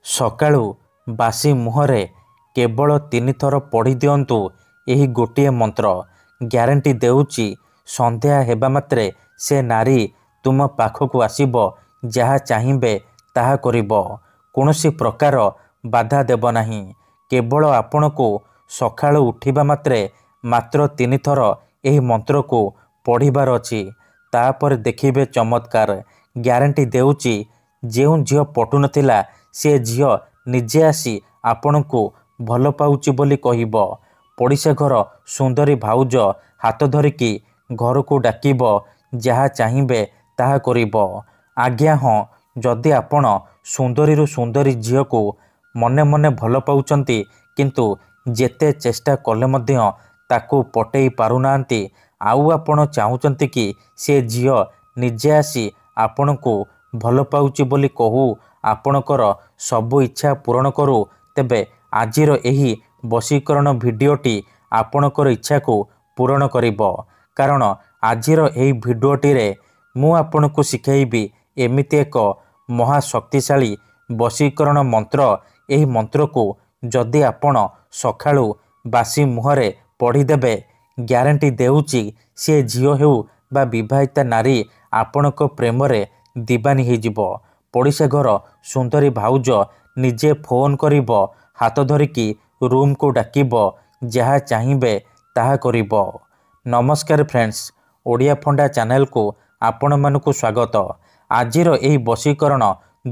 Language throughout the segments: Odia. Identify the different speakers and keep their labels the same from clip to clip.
Speaker 1: ସକାଳୁ ବାସି ମୁହଁରେ କେବଳ 3 ଥର ପଢ଼ି ଦିଅନ୍ତୁ ଏହି ଗୋଟିଏ ମନ୍ତ୍ର। ଗ୍ୟାରେଣ୍ଟି ଦେଉଛି ସନ୍ଧ୍ୟା ହେବା ମାତ୍ରେ ସେ ନାରୀ ତୁମ ପାଖକୁ ଆସିବ, ଯାହା ଚାହିଁବେ ତାହା କରିବ। କୌଣସି ପ୍ରକାର ବାଧା ଦେବ ନାହିଁ। କେବଳ ଆପଣଙ୍କୁ ସକାଳୁ ଉଠିବା ମାତ୍ରେ ମାତ୍ର 3 ଥର ଏହି ମନ୍ତ୍ରକୁ ପଢ଼ିବାର ଅଛି। ତାପରେ ଦେଖିବେ ଚମତ୍କାର। ଗ୍ୟାରେଣ୍ଟି ଦେଉଛି ଯେଉଁ ଝିଅ ପଟୁନଥିଲା ସେ ଝିଅ ନିଜେ ଆସି ଆପଣଙ୍କୁ ଭଲ ପାଉଛି ବୋଲି କହିବ। ପଡ଼ିଶା ଘର ସୁନ୍ଦରୀ ଭାଉଜ ହାତ ଧରିକି ଘରକୁ ଡାକିବ, ଯାହା ଚାହିଁବେ ତାହା କରିବ। ଆଜ୍ଞା ହଁ, ଯଦି ଆପଣ ସୁନ୍ଦରୀରୁ ସୁନ୍ଦରୀ ଝିଅକୁ ମନେ ମନେ ଭଲ ପାଉଛନ୍ତି, କିନ୍ତୁ ଯେତେ ଚେଷ୍ଟା କଲେ ମଧ୍ୟ ତାକୁ ପଟେଇ ପାରୁନାହାନ୍ତି, ଆଉ ଆପଣ ଚାହୁଁଛନ୍ତି କି ସେ ଝିଅ ନିଜେ ଆସି ଆପଣଙ୍କୁ ଭଲ ପାଉଛି ବୋଲି କହୁ, ଆପଣଙ୍କର ସବୁ ଇଚ୍ଛା ପୂରଣ କରୁ, ତେବେ ଆଜିର ଏହି ବଶୀକରଣ ଭିଡ଼ିଓଟି ଆପଣଙ୍କର ଇଚ୍ଛାକୁ ପୂରଣ କରିବ। କାରଣ ଆଜିର ଏହି ଭିଡ଼ିଓଟିରେ ମୁଁ ଆପଣଙ୍କୁ ଶିଖାଇବି ଏମିତି ଏକ ମହାଶକ୍ତିଶାଳୀ ବଶୀକରଣ ମନ୍ତ୍ର। ଏହି ମନ୍ତ୍ରକୁ ଯଦି ଆପଣ ସକାଳୁ ବାସି ମୁହଁରେ ପଢ଼ିଦେବେ, ଗ୍ୟାରେଣ୍ଟି ଦେଉଛି ସେ ଝିଅ ହେଉ ବା ବିବାହିତା ନାରୀ ଆପଣଙ୍କ ପ୍ରେମରେ ଦିବାନୀ ହୋଇଯିବ। ପଡ଼ିଶା ଘର ସୁନ୍ଦରୀ ଭାଉଜ ନିଜେ ଫୋନ୍ କରିବ, ହାତ ଧରିକି ରୁମ୍କୁ ଡାକିବ, ଯାହା ଚାହିଁବେ ତାହା କରିବ। ନମସ୍କାର ଫ୍ରେଣ୍ଡସ୍, ଓଡ଼ିଆ ଫଣ୍ଡା ଚ୍ୟାନେଲକୁ ଆପଣମାନଙ୍କୁ ସ୍ୱାଗତ। ଆଜିର ଏହି ବଶୀକରଣ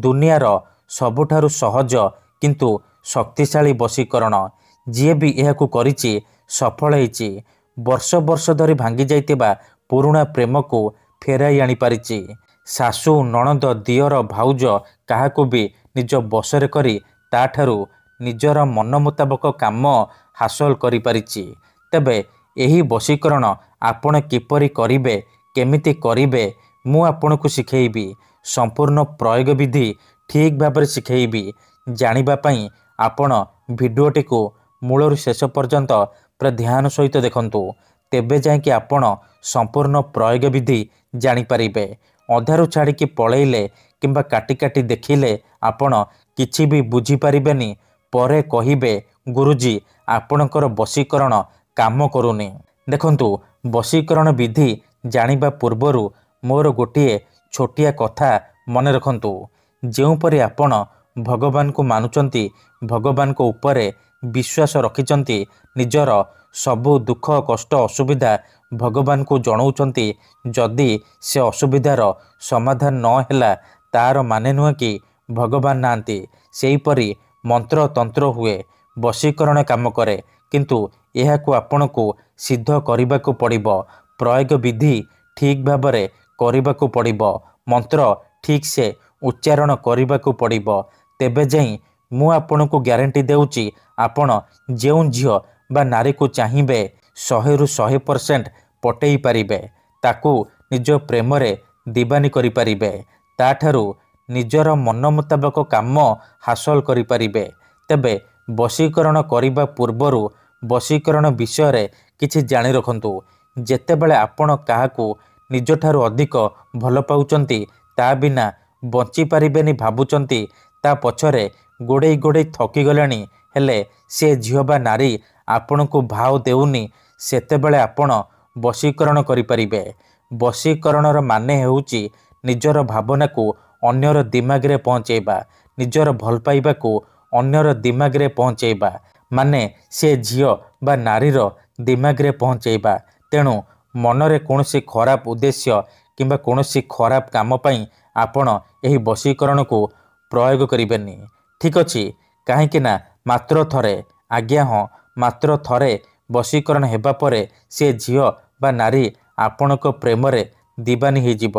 Speaker 1: ଦୁନିଆର ସବୁଠାରୁ ସହଜ କିନ୍ତୁ ଶକ୍ତିଶାଳୀ ବଶୀକରଣ। ଯିଏ ବି ଏହାକୁ କରିଛି ସଫଳ ହେଇଛି। ବର୍ଷ ବର୍ଷ ଧରି ଭାଙ୍ଗି ଯାଇଥିବା ପୁରୁଣା ପ୍ରେମକୁ ଫେରାଇ ଆଣିପାରିଛି। ଶାଶୁ, ନଣନ୍ଦ, ଦିଅର, ଭାଉଜ କାହାକୁ ବି ନିଜ ବଶରେ କରି ତାଠାରୁ ନିଜର ମନ ମୁତାବକ କାମ ହାସଲ କରିପାରିଛି। ତେବେ ଏହି ବଶୀକରଣ ଆପଣ କିପରି କରିବେ, କେମିତି କରିବେ, ମୁଁ ଆପଣଙ୍କୁ ଶିଖାଇବି। ସମ୍ପୂର୍ଣ୍ଣ ପ୍ରୟୋଗ ବିଧି ଠିକ୍ ଭାବରେ ଶିଖାଇବି। ଜାଣିବା ପାଇଁ ଆପଣ ଭିଡ଼ିଓଟିକୁ ମୂଳରୁ ଶେଷ ପର୍ଯ୍ୟନ୍ତ ପୁରା ଧ୍ୟାନ ସହିତ ଦେଖନ୍ତୁ। ତେବେ ଯାଇକି ଆପଣ ସମ୍ପୂର୍ଣ୍ଣ ପ୍ରୟୋଗ ବିଧି ଜାଣିପାରିବେ। ଅଧାରୁ ଛାଡ଼ିକି ପଳେଇଲେ କିମ୍ବା କାଟି କାଟି ଦେଖିଲେ ଆପଣ କିଛି ବି ବୁଝିପାରିବେନି। ପରେ କହିବେ, ଗୁରୁଜୀ ଆପଣଙ୍କର ବଶୀକରଣ କାମ କରୁନି। ଦେଖନ୍ତୁ, ବଶୀକରଣ ବିଧି ଜାଣିବା ପୂର୍ବରୁ ମୋର ଗୋଟିଏ ଛୋଟିଆ କଥା ମନେ ରଖନ୍ତୁ। ଯେଉଁପରି ଆପଣ ଭଗବାନଙ୍କୁ ମାନୁଛନ୍ତି, ଭଗବାନଙ୍କ ଉପରେ ବିଶ୍ୱାସ ରଖିଛନ୍ତି, ନିଜର ସବୁ ଦୁଃଖ କଷ୍ଟ ଅସୁବିଧା ଭଗବାନଙ୍କୁ ଜଣାଉଛନ୍ତି, ଯଦି ସେ ଅସୁବିଧାର ସମାଧାନ ନ ହେଲା ତାର ମାନେ ନୁହେଁ କି ଭଗବାନ ନାହାନ୍ତି। ସେହିପରି ମନ୍ତ୍ର ତନ୍ତ୍ର ହୁଏ, ବଶୀକରଣ କାମ କରେ, କିନ୍ତୁ ଏହାକୁ ଆପଣଙ୍କୁ ସିଦ୍ଧ କରିବାକୁ ପଡ଼ିବ। ପ୍ରୟୋଗ ବିଧି ଠିକ୍ ଭାବରେ କରିବାକୁ ପଡ଼ିବ। ମନ୍ତ୍ର ଠିକ୍ ସେ ଉଚ୍ଚାରଣ କରିବାକୁ ପଡ଼ିବ। ତେବେ ଯାଇ ମୁଁ ଆପଣଙ୍କୁ ଗ୍ୟାରେଣ୍ଟି ଦେଉଛି ଆପଣ ଯେଉଁ ଝିଅ ବା ନାରୀକୁ ଚାହିଁବେ 100ରୁ 100% ପଟେଇ ପାରିବେ, ତାକୁ ନିଜ ପ୍ରେମରେ ଦିବାନୀ କରିପାରିବେ, ତାଠାରୁ ନିଜର ମନ ମୁତାବକ କାମ ହାସଲ କରିପାରିବେ। ତେବେ ବଶୀକରଣ କରିବା ପୂର୍ବରୁ ବଶୀକରଣ ବିଷୟରେ କିଛି ଜାଣି ରଖନ୍ତୁ। ଯେତେବେଳେ ଆପଣ କାହାକୁ ନିଜଠାରୁ ଅଧିକ ଭଲ ପାଉଛନ୍ତି, ତା ବିନା ବଞ୍ଚିପାରିବେନି ଭାବୁଛନ୍ତି, ତା ପଛରେ ଗୋଡ଼େଇ ଗୋଡ଼େଇ ଥକିଗଲେଣି, ହେଲେ ସେ ଝିଅ ବା ନାରୀ ଆପଣଙ୍କୁ ଭାଉ ଦେଉନି, ସେତେବେଳେ ଆପଣ ବଶୀକରଣ କରିପାରିବେ। ବଶୀକରଣର ମାନେ ହେଉଛି ନିଜର ଭାବନାକୁ ଅନ୍ୟର ଦିମାଗରେ ପହଞ୍ଚାଇବା, ନିଜର ଭଲ ପାଇବାକୁ ଅନ୍ୟର ଦିମାଗରେ ପହଞ୍ଚାଇବା, ମାନେ ସେ ଝିଅ ବା ନାରୀର ଦିମାଗରେ ପହଞ୍ଚାଇବା। ତେଣୁ ମନରେ କୌଣସି ଖରାପ ଉଦ୍ଦେଶ୍ୟ କିମ୍ବା କୌଣସି ଖରାପ କାମ ପାଇଁ ଆପଣ ଏହି ବଶୀକରଣକୁ ପ୍ରୟୋଗ କରିବେନି। ଠିକ୍ ଅଛି? କାହିଁକି ନା ମାତ୍ର ଥରେ, ଆଜ୍ଞା ହଁ, ମାତ୍ର ଥରେ ବଶୀକରଣ ହେବା ପରେ ସେ ଝିଅ ବା ନାରୀ ଆପଣଙ୍କ ପ୍ରେମରେ ଦିବାନୀ ହୋଇଯିବ।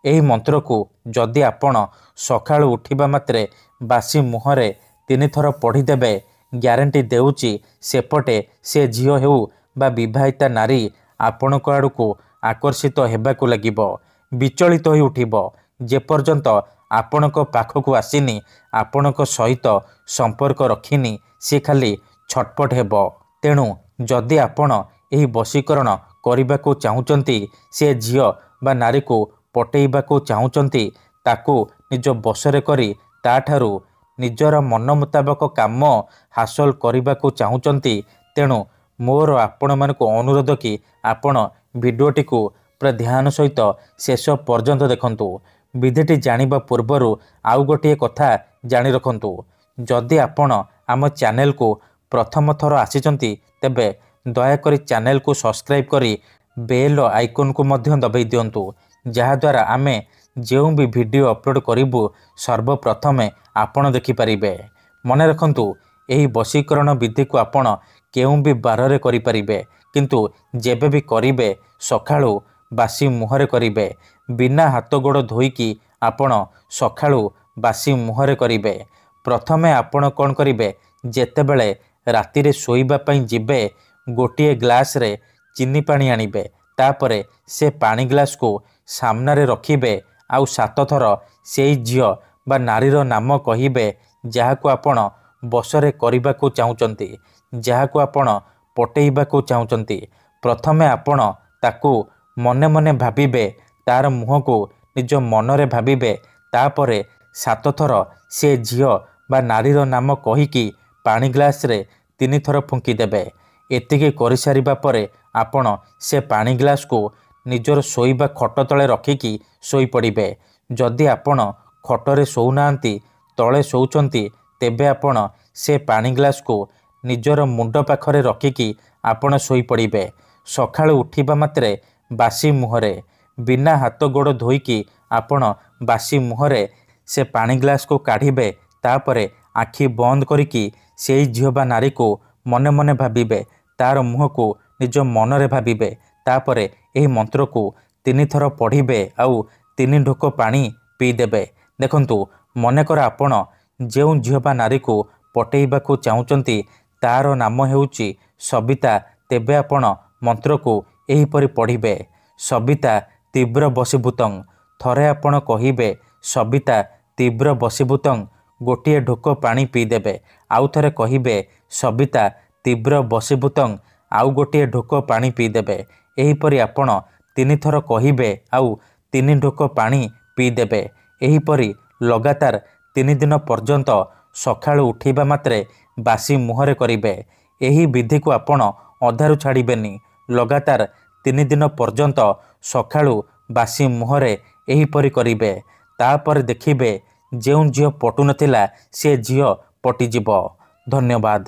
Speaker 1: ଏହି ମନ୍ତ୍ରକୁ ଯଦି ଆପଣ ସକାଳୁ ଉଠିବା ମାତ୍ରେ ବାସି ମୁହଁରେ 3 ଥର ପଢ଼ିଦେବେ, ଗ୍ୟାରେଣ୍ଟି ଦେଉଛି ସେପଟେ ସେ ଝିଅ ହେଉ ବା ବିବାହିତା ନାରୀ ଆପଣଙ୍କ ଆଡ଼କୁ ଆକର୍ଷିତ ହେବାକୁ ଲାଗିବ, ବିଚଳିତ ହୋଇ ଉଠିବ। ଯେପର୍ଯ୍ୟନ୍ତ ଆପଣଙ୍କ ପାଖକୁ ଆସିନି, ଆପଣଙ୍କ ସହିତ ସମ୍ପର୍କ ରଖିନି, ସେ ଖାଲି ଛଟପଟ ହେବ। ତେଣୁ ଯଦି ଆପଣ ଏହି ବଶୀକରଣ କରିବାକୁ ଚାହୁଁଛନ୍ତି, ସେ ଝିଅ ବା ନାରୀକୁ ପଟେଇବାକୁ ଚାହୁଁଛନ୍ତି, ତାକୁ ନିଜ ବଶରେ କରି ତାଠାରୁ ନିଜର ମନ ମୁତାବକ କାମ ହାସଲ କରିବାକୁ ଚାହୁଁଛନ୍ତି। ତେଣୁ ମୋର ଆପଣମାନଙ୍କୁ ଅନୁରୋଧ କି ଆପଣ ଭିଡ଼ିଓଟିକୁ ପୁରା ଧ୍ୟାନ ସହିତ ଶେଷ ପର୍ଯ୍ୟନ୍ତ ଦେଖନ୍ତୁ। ବିଧିଟି ଜାଣିବା ପୂର୍ବରୁ ଆଉ ଗୋଟିଏ କଥା ଜାଣି ରଖନ୍ତୁ। ଯଦି ଆପଣ ଆମ ଚ୍ୟାନେଲକୁ ପ୍ରଥମ ଥର ଆସିଛନ୍ତି ତେବେ ଦୟାକରି ଚ୍ୟାନେଲକୁ ସବସ୍କ୍ରାଇବ୍ କରି ବେଲ୍ ଆଇକନ୍କୁ ମଧ୍ୟ ଦବାଇ ଦିଅନ୍ତୁ, ଯାହାଦ୍ୱାରା ଆମେ ଯେଉଁ ବି ଭିଡ଼ିଓ ଅପଲୋଡ଼ କରିବୁ ସର୍ବପ୍ରଥମେ ଆପଣ ଦେଖିପାରିବେ। ମନେ ରଖନ୍ତୁ, ଏହି ବଶୀକରଣ ବିଧିକୁ ଆପଣ କେଉଁ ବି ବାରରେ କରିପାରିବେ, କିନ୍ତୁ ଯେବେ ବି କରିବେ ସକାଳୁ ବାସି ମୁହଁରେ କରିବେ। ବିନା ହାତ ଗୋଡ଼ ଧୋଇକି ଆପଣ ସକାଳୁ ବାସି ମୁହଁରେ କରିବେ। ପ୍ରଥମେ ଆପଣ କ'ଣ କରିବେ, ଯେତେବେଳେ ରାତିରେ ଶୋଇବା ପାଇଁ ଯିବେ ଗୋଟିଏ ଗ୍ଲାସରେ ଚିନି ପାଣି ଆଣିବେ। ତାପରେ ସେ ପାଣି ଗ୍ଲାସକୁ ସାମ୍ନାରେ ରଖିବେ ଆଉ 7 ଥର ସେଇ ଝିଅ ବା ନାରୀର ନାମ କହିବେ ଯାହାକୁ ଆପଣ ବଶରେ କରିବାକୁ ଚାହୁଁଛନ୍ତି, ଯାହାକୁ ଆପଣ ପଟେଇବାକୁ ଚାହୁଁଛନ୍ତି। ପ୍ରଥମେ ଆପଣ ତାକୁ ମନେ ମନେ ଭାବିବେ, ତାର ମୁହଁକୁ ନିଜ ମନରେ ଭାବିବେ। ତାପରେ 7 ଥର ସେ ଝିଅ ବା ନାରୀର ନାମ କହିକି ପାଣି ଗ୍ଲାସରେ 3 ଥର ଫୁଙ୍କିଦେବେ। ଏତିକି କରିସାରିବା ପରେ ଆପଣ ସେ ପାଣି ଗ୍ଲାସକୁ ନିଜର ଶୋଇବା ଖଟ ତଳେ ରଖିକି ଶୋଇପଡ଼ିବେ। ଯଦି ଆପଣ ଖଟରେ ଶୋଉନାହାନ୍ତି, ତଳେ ଶୋଉଛନ୍ତି, ତେବେ ଆପଣ ସେ ପାଣି ଗ୍ଲାସକୁ ନିଜର ମୁଣ୍ଡ ପାଖରେ ରଖିକି ଆପଣ ଶୋଇପଡ଼ିବେ। ସକାଳୁ ଉଠିବା ମାତ୍ରେ ବାସି ମୁହଁରେ ବିନା ହାତ ଗୋଡ଼ ଧୋଇକି ଆପଣ ବାସି ମୁହଁରେ ସେ ପାଣି ଗ୍ଲାସକୁ କାଢ଼ିବେ। ତାପରେ ଆଖି ବନ୍ଦ କରିକି ସେଇ ଝିଅ ବା ନାରୀକୁ ମନେ ମନେ ଭାବିବେ, ତାର ମୁହଁକୁ ନିଜ ମନରେ ଭାବିବେ। ତାପରେ ଏହି ମନ୍ତ୍ରକୁ 3 ଥର ପଢ଼ିବେ ଆଉ 3 ଢୋକ ପାଣି ପିଇଦେବେ। ଦେଖନ୍ତୁ, ମନେକର ଆପଣ ଯେଉଁ ଝିଅ ବା ନାରୀକୁ ପଟେଇବାକୁ ଚାହୁଁଛନ୍ତି ତାର ନାମ ହେଉଛି ସବିତା, ତେବେ ଆପଣ ମନ୍ତ୍ରକୁ ଏହିପରି ପଢ଼ିବେ, ସବିତା ତୀବ୍ର ବଶୀଭୂତଂ। ଥରେ ଆପଣ କହିବେ ସବିତା ତୀବ୍ର ବଶୀଭୂତଂ, ଗୋଟିଏ ଢୋକ ପାଣି ପିଇଦେବେ। ଆଉ ଥରେ କହିବେ ସବିତା ତୀବ୍ର ବଶୀଭୂତଂ, ଆଉ ଗୋଟିଏ ଢୋକ ପାଣି ପିଇଦେବେ। ଏହିପରି ଆପଣ 3 ଥର କହିବେ ଆଉ 3 ଢୋକ ପାଣି ପିଇଦେବେ। ଏହିପରି ଲଗାତାର 3 ଦିନ ପର୍ଯ୍ୟନ୍ତ ସକାଳୁ ଉଠିବା ମାତ୍ରେ ବାସି ମୁହଁରେ କରିବେ। ଏହି ବିଧିକୁ ଆପଣ ଅଧାରୁ ଛାଡ଼ିବେନି। ଲଗାତାର 3 ଦିନ ପର୍ଯ୍ୟନ୍ତ ସକାଳୁ ବାସି ମୁହଁରେ ଏହିପରି କରିବେ। ତାପରେ ଦେଖିବେ ଯେଉଁ ଝିଅ ପଟୁନଥିଲା ସେ ଝିଅ ପଟିଯିବ। ଧନ୍ୟବାଦ।